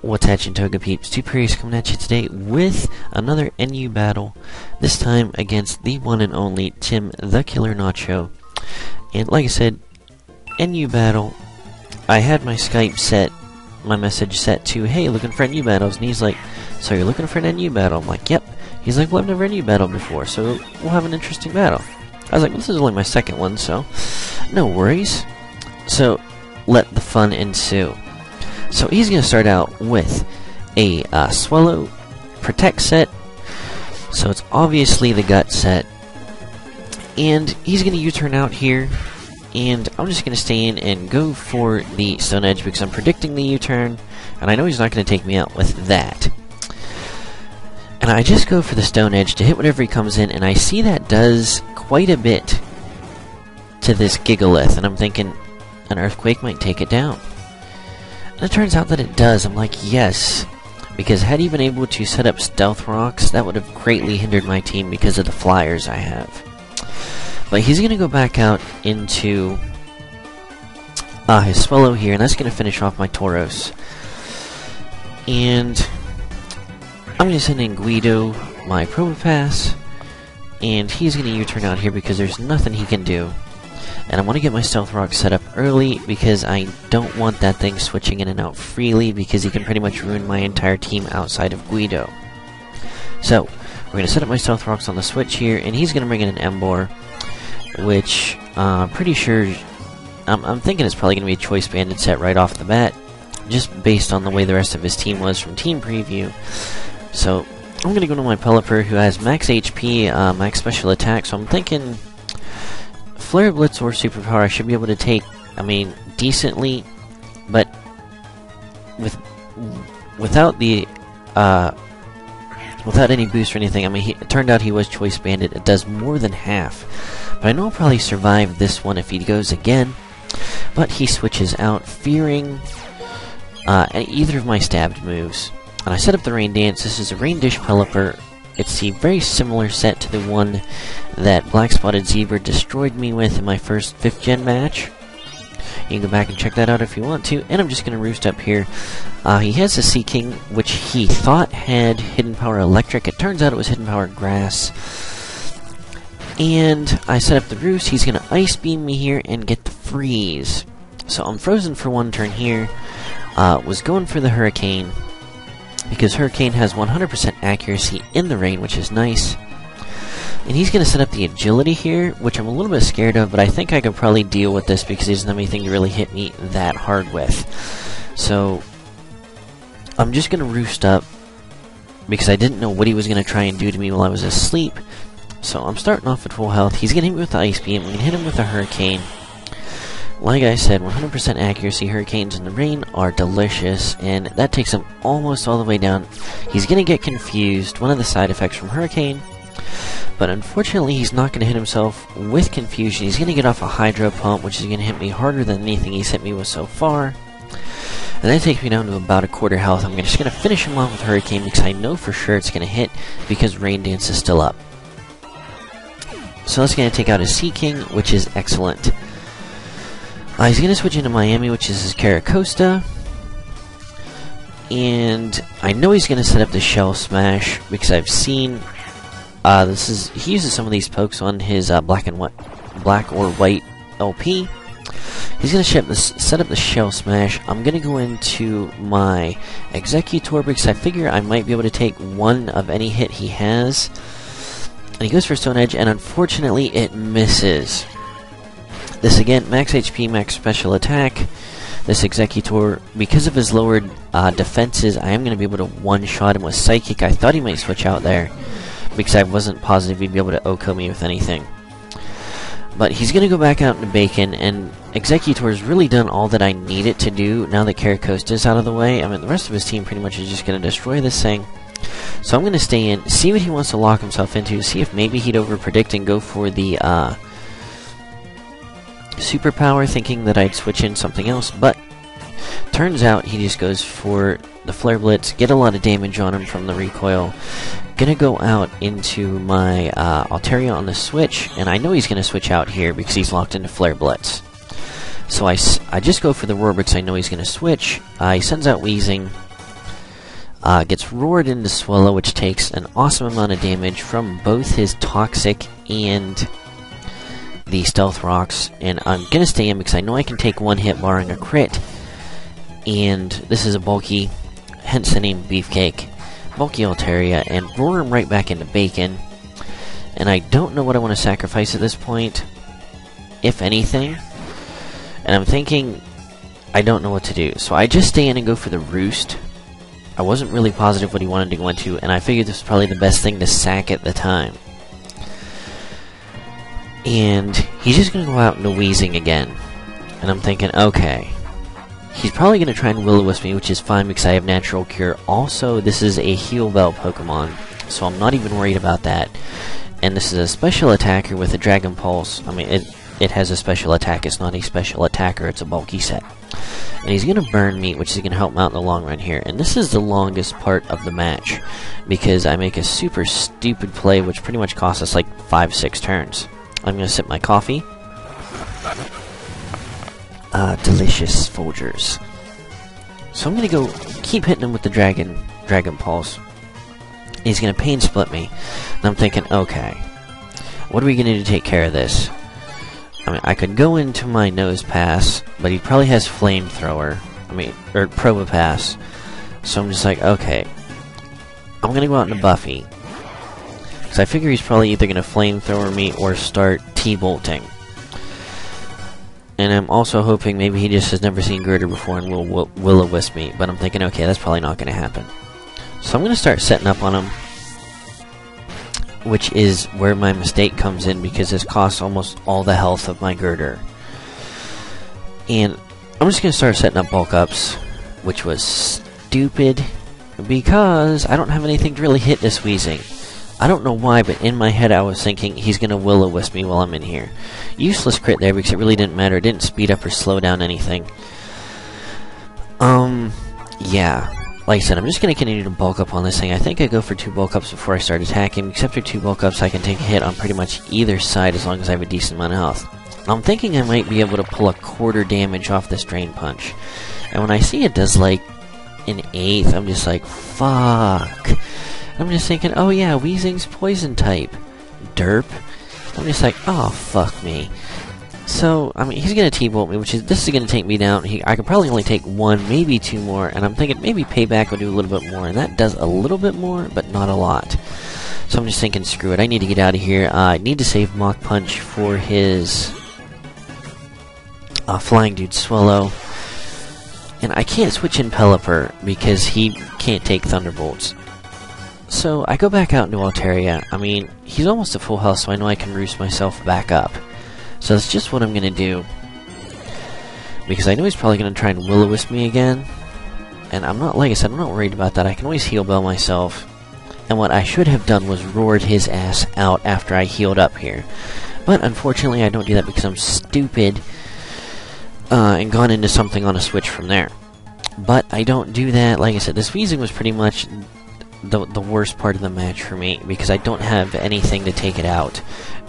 What's hatching, Toga peeps? Two Prairies coming at you today with another NU battle, this time against the one and only Tim the Killer Nacho. And like I said, NU battle, I had my Skype set, my message set to, hey, looking for NU battles, and he's like, so you're looking for an NU battle? I'm like, yep. He's like, well, I've never NU battled before, so we'll have an interesting battle. I was like, well, this is only my second one, so no worries. So, let the fun ensue. So he's going to start out with a Swallow Protect set. So it's obviously the Gut set. And he's going to U-turn out here. And I'm just going to stay in and go for the Stone Edge because I'm predicting the U-turn. And I know he's not going to take me out with that. And I just go for the Stone Edge to hit whatever he comes in. And I see that does quite a bit to this Gigalith. And I'm thinking an Earthquake might take it down. And it turns out that it does. I'm like, yes. Because had he been able to set up Stealth Rocks, that would have greatly hindered my team because of the flyers I have. But he's going to go back out into his Swallow here, and that's going to finish off my Tauros. And I'm going to send in Guido, my Probopass, and he's going to U-turn out here because there's nothing he can do. And I want to get my Stealth Rock set up early because I don't want that thing switching in and out freely because he can pretty much ruin my entire team outside of Guido. So, we're going to set up my Stealth Rocks on the switch here, and he's going to bring in an Emboar, which I'm pretty sure, I'm thinking it's probably going to be a Choice Banded set right off the bat, just based on the way the rest of his team was from Team Preview. So, I'm going to go to my Pelipper, who has max HP, max special attack, so I'm thinking Flare Blitz or Superpower I should be able to take, I mean, decently, but without the, without any boost or anything. I mean, it turned out he was Choice Banded. It does more than half. But I know I'll probably survive this one if he goes again. But he switches out, fearing either of my stabbed moves. And I set up the Rain Dance. This is a Rain Dish Pelipper. It's a very similar set to the one that Black Spotted Zebra destroyed me with in my first 5th gen match. You can go back and check that out if you want to. And I'm just going to roost up here. He has a Sea King, which he thought had Hidden Power Electric. It turns out it was Hidden Power Grass. And I set up the roost. He's going to Ice Beam me here and get the Freeze. So I'm frozen for one turn here. Was going for the Hurricane, because Hurricane has 100% accuracy in the rain, which is nice. And he's going to set up the Agility here, which I'm a little bit scared of, but I think I could probably deal with this because he doesn't have anything to really hit me that hard with. So, I'm just going to roost up, because I didn't know what he was going to try and do to me while I was asleep. So I'm starting off at full health. He's going to hit me with the Ice Beam. I'm going to hit him with the Hurricane. Like I said, 100% accuracy. Hurricanes in the rain are delicious, and that takes him almost all the way down. He's going to get confused, one of the side effects from Hurricane, but unfortunately he's not going to hit himself with confusion. He's going to get off a Hydro Pump, which is going to hit me harder than anything he's hit me with so far, and that takes me down to about a quarter health. I'm just going to finish him off with Hurricane because I know for sure it's going to hit because Rain Dance is still up. So that's going to take out his Sea King, which is excellent. He's going to switch into Miami, which is his Caracosta. And I know he's going to set up the Shell Smash, because I've seen... he uses some of these pokes on his black or white LP. He's going to set up the Shell Smash. I'm going to go into my Executor, because I figure I might be able to take one of any hit he has. And he goes for Stone Edge, and unfortunately it misses. This again, max HP, max special attack. This Executor, because of his lowered defenses, I am going to be able to one-shot him with Psychic. I thought he might switch out there, because I wasn't positive he'd be able to OHKO me with anything. But he's going to go back out into Bacon, and Executor's really done all that I need it to do now that Caracosta's out of the way. I mean, the rest of his team pretty much is just going to destroy this thing. So I'm going to stay in, see what he wants to lock himself into, see if maybe he'd over-predict and go for the Superpower, thinking that I'd switch in something else, but turns out he just goes for the Flare Blitz, get a lot of damage on him from the recoil. Gonna go out into my Altaria on the switch, and I know he's gonna switch out here because he's locked into Flare Blitz. So I just go for the Roar because I know he's gonna switch. He sends out Wheezing, Gets roared into Swallow, which takes an awesome amount of damage from both his Toxic and the Stealth Rocks. And I'm going to stay in because I know I can take one hit barring a crit. And this is a bulky, hence the name Beefcake. Bulky Altaria, and roar him right back into Bacon. And I don't know what I want to sacrifice at this point, if anything. And I'm thinking, I don't know what to do. So I just stay in and go for the Roost. I wasn't really positive what he wanted to go into, and I figured this was probably the best thing to sack at the time. And he's just going to go out into Wheezing again. And I'm thinking, okay. He's probably going to try and Will-O-Wisp me, which is fine because I have Natural Cure. Also, this is a Heal Bell Pokemon, so I'm not even worried about that. And this is a special attacker with a Dragon Pulse. I mean, it has a special attack. It's not a special attacker. It's a bulky set. And he's going to Burn Me, which is going to help him out in the long run here. And this is the longest part of the match, because I make a super stupid play, which pretty much costs us like 5-6 turns. I'm going to sip my coffee. Delicious Folgers. So I'm going to go keep hitting him with the Dragon Pulse. He's going to Pain Split me. And I'm thinking, okay, what are we going to do to take care of this? I mean, I could go into my Nose Pass, but he probably has Flamethrower. Or Probopass. So I'm just like, okay, I'm going to go out into Buffy. Because I figure he's probably either going to Flamethrower me or start T-Bolting. And I'm also hoping maybe he just has never seen Girder before and will Will-O-Wisp me. But I'm thinking, okay, that's probably not going to happen. So I'm going to start setting up on him, which is where my mistake comes in, because this costs almost all the health of my Girder. And I'm just going to start setting up bulk ups, which was stupid, because I don't have anything to really hit this Wheezing. I don't know why, but in my head I was thinking he's going to Will-O-Wisp me while I'm in here. Useless crit there because it really didn't matter. It didn't speed up or slow down anything. Yeah. Like I said, I'm just going to continue to bulk up on this thing. I think I go for 2 bulk ups before I start attacking. Except for 2 bulk ups, I can take a hit on pretty much either side as long as I have a decent amount of health. I'm thinking I might be able to pull a quarter damage off this Drain Punch. And when I see it does like an eighth, I'm just like, fuck. I'm just thinking, oh yeah, Weezing's poison type. Derp. I'm just like, oh, fuck me. So, I mean, he's going to T-Bolt me, this is going to take me down. I could probably only take 1, maybe 2 more, and I'm thinking maybe Payback will do a little bit more, and that does a little bit more, but not a lot. So I'm just thinking, screw it, I need to get out of here. I need to save Mach Punch for his Flying Dude Swallow. And I can't switch in Pelipper, because he can't take Thunderbolts. So I go back out into Altaria. I mean, he's almost at full health, so I know I can roost myself back up. So that's just what I'm going to do. Because I know he's probably going to try and Will-O-Wisp me again. And I'm not, like I said, I'm not worried about that. I can always Heal Bell myself. And what I should have done was roared his ass out after I healed up here. But unfortunately I don't do that because I'm stupid. And gone into something on a switch from there. But I don't do that. Like I said, this Weezing was pretty much the worst part of the match for me, because I don't have anything to take it out.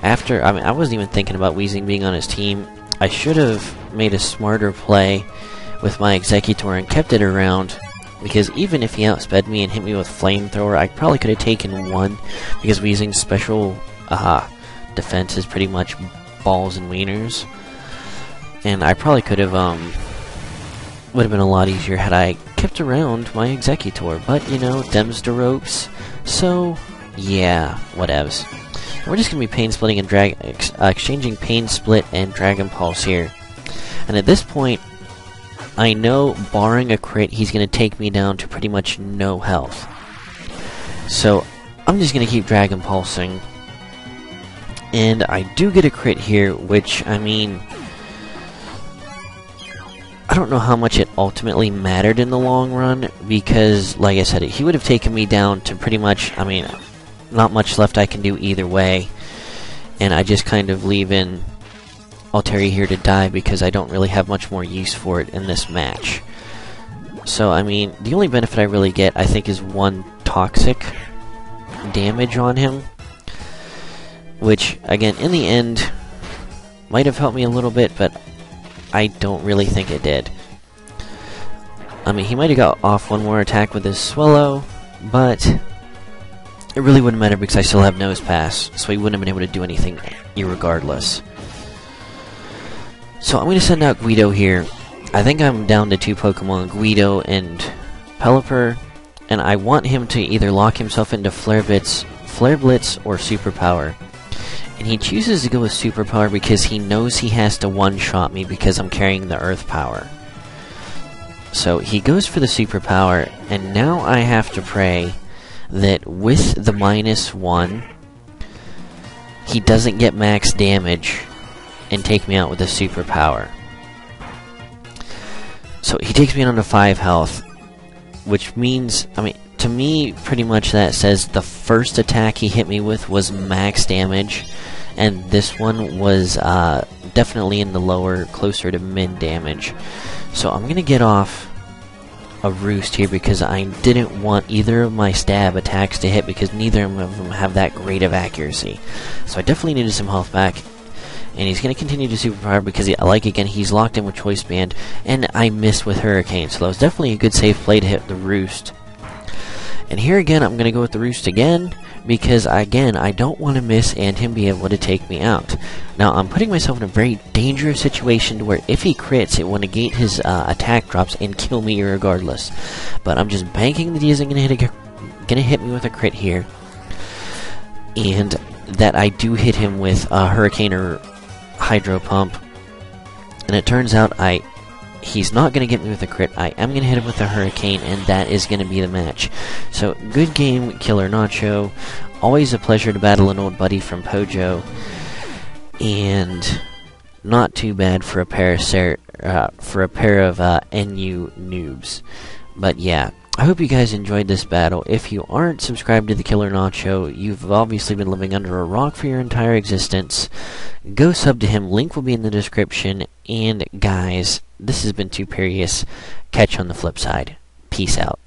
I wasn't even thinking about Weezing being on his team. I should have made a smarter play with my Executor and kept it around, because even if he outsped me and hit me with Flamethrower, I probably could have taken 1, because Weezing's special defense is pretty much balls and wieners. And I probably could have, would have been a lot easier had I kept around my Executor, but, you know, dems to ropes, so, yeah, whatevs. We're just going to be Pain Splitting and exchanging Pain Split and Dragon Pulse here. And at this point, I know, barring a crit, he's going to take me down to pretty much no health. So, I'm just going to keep Dragon Pulsing. And I do get a crit here, which, I mean, I don't know how much it ultimately mattered in the long run, because, like I said, he would have taken me down to pretty much, I mean, not much left I can do either way, and I just kind of leave in Altaria here to die because I don't really have much more use for it in this match. So, I mean, the only benefit I really get, I think, is 1 toxic damage on him, which, again, in the end, might have helped me a little bit, but I don't really think it did. I mean, he might have got off one more attack with his Swallow, but it really wouldn't matter because I still have Nose Pass, so he wouldn't have been able to do anything irregardless. So I'm going to send out Guido here. I think I'm down to 2 Pokemon, Guido and Pelipper, and I want him to either lock himself into Flare Blitz or Superpower. And he chooses to go with Superpower because he knows he has to one-shot me because I'm carrying the Earth Power. So he goes for the Superpower, and now I have to pray that with the -1, he doesn't get max damage and take me out with a Superpower. So he takes me down to 5 health, which means, I mean, to me, pretty much that says the first attack he hit me with was max damage, and this one was definitely in the lower, closer to min damage. So I'm gonna get off a Roost here because I didn't want either of my stab attacks to hit because neither of them have that great of accuracy. So I definitely needed some health back. And he's going to continue to Superpower because, again, he's locked in with Choice Band, and I missed with Hurricane, so that was definitely a good safe play to hit the Roost. And here again, I'm going to go with the Roost again, because, again, I don't want to miss and him be able to take me out. Now, I'm putting myself in a very dangerous situation to where if he crits, it will negate his attack drops and kill me regardless. But I'm just banking that he isn't going to hit me with a crit here, and that I do hit him with a Hurricane or Hydro Pump, and it turns out he's not going to get me with a crit. I am going to hit him with a Hurricane, and that is going to be the match. So, good game, Killer Nacho. Always a pleasure to battle an old buddy from Pojo, and not too bad for a pair of NU noobs. But yeah, I hope you guys enjoyed this battle. If you aren't subscribed to the Killer Nacho, you've obviously been living under a rock for your entire existence. Go sub to him, link will be in the description, and guys, this has been Tuperius. Catch you on the flip side. Peace out.